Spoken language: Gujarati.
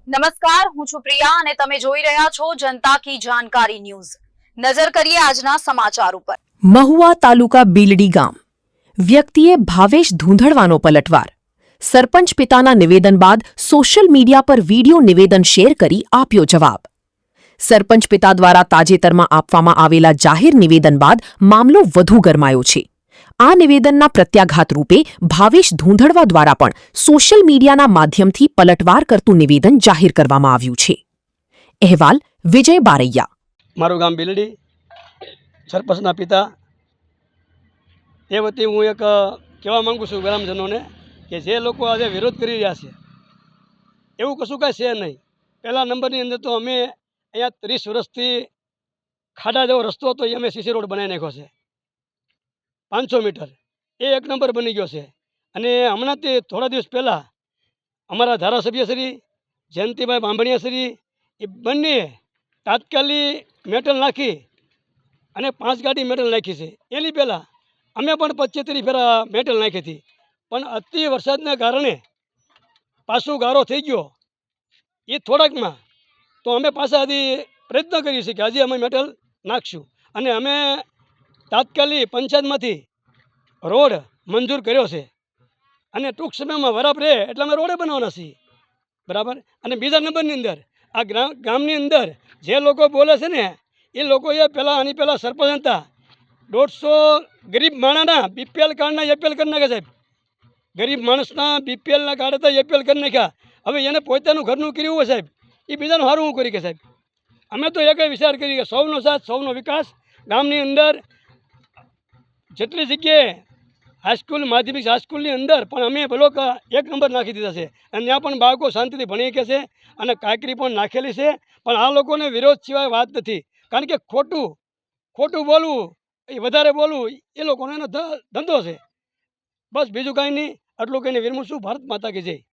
નમસ્કાર, હું છું પ્રિયા અને તમે જોઈ રહ્યા છો જનતા કી જાણકારી ન્યૂઝ। નજર કરીએ આજના સમાચાર ઉપર। મહુવા તાલુકા બીલડી ગામ વ્યક્તિએ ભાવેશ ધૂંધળવાનો પલટવાર। સરપંચ પિતાના નિવેદન બાદ સોશિયલ મીડિયા પર વિડિયો નિવેદન શેર કરી આપ્યો જવાબ। સરપંચ પિતા દ્વારા તાજેતરમાં આપવામાં આવેલા જાહેર નિવેદન બાદ મામલો વધુ ગરમાયો છે। આ નિવેદનના પ્રત્યાઘાત રૂપે ભાવેશ ધૂંધળવા દ્વારા પણ સોશિયલ મીડિયાના માધ્યમથી પલટવાર કરતું નિવેદન જાહેર કરવામાં આવ્યું છે। અહેવાલ વિજય બારૈયા। મારું ગામ બિલડી, સરપંચના પિતા। એ વતી હું એક કહેવા માગું છું ગ્રામજનોને કે જે લોકો આજે વિરોધ કરી રહ્યા છે એવું કશું કાંઈ છે નહીં। પહેલા નંબરની અંદર તો અમે અહીંયા 30 વર્ષથી ખાડા જેવો રસ્તો હતો એ અમે સીસી રોડ બનાવી નાખ્યો છે 500 મીટર। એ એક નંબર બની ગયો છે। અને હમણાંથી થોડા દિવસ પહેલાં અમારા ધારાસભ્ય શ્રી જયંતિભાઈ બાંભણિયા શ્રી એ બંને તાત્કાલિક મેટલ નાખી અને 5 ગાડી મેટલ નાખી છે। એની પહેલાં અમે પણ 25 ફેરા મેટલ નાખી હતી, પણ અતિ વરસાદના કારણે પાછું ગારો થઈ ગયો એ થોડાકમાં। તો અમે પાછા હજી પ્રયત્ન કરીએ છીએ કે હજી અમે મેટલ નાખશું અને અમે તાત્કાલિક પંચાયતમાંથી રોડ મંજૂર કર્યો છે અને ટૂંક સમયમાં વરાપ રહે એટલે અમે રોડે બનાવવાના છીએ, બરાબર। અને બીજા નંબરની અંદર આ ગામની અંદર જે લોકો બોલે છે ને એ લોકોએ પહેલાં આની પહેલાં સરપંચ હતા 150 ગરીબ માણસના બીપીએલ કાર્ડના એપીએલ કરી નાખ્યા સાહેબ। ગરીબ માણસના બીપીએલના કાર્ડ હતા એપીએલ કરી નાખ્યા। હવે એને પોતાનું ઘરનું કર્યું હોય સાહેબ, એ બીજાનું સારું હું કરી કે સાહેબ। અમે તો એક વિચાર કરી કે સૌનો સાથ સૌનો વિકાસ। ગામની અંદર જેટલી જગ્યાએ હાઈસ્કૂલ માધ્યમિક હાઈસ્કૂલની અંદર પણ અમે બ્લોક 1 નંબર નાખી દીધા છે અને ત્યાં પણ બાળકો શાંતિથી ભણી શકે છે અને કાંકરી પણ નાખેલી છે। પણ આ લોકોને વિરોધ સિવાય વાત નથી, કારણ કે ખોટું બોલવું એ વધારે બોલવું એ લોકોનો એનો ધંધો છે, બસ બીજું કાંઈ નહીં। આટલું કહીને વિરમું છું। ભારત માતા કી જય।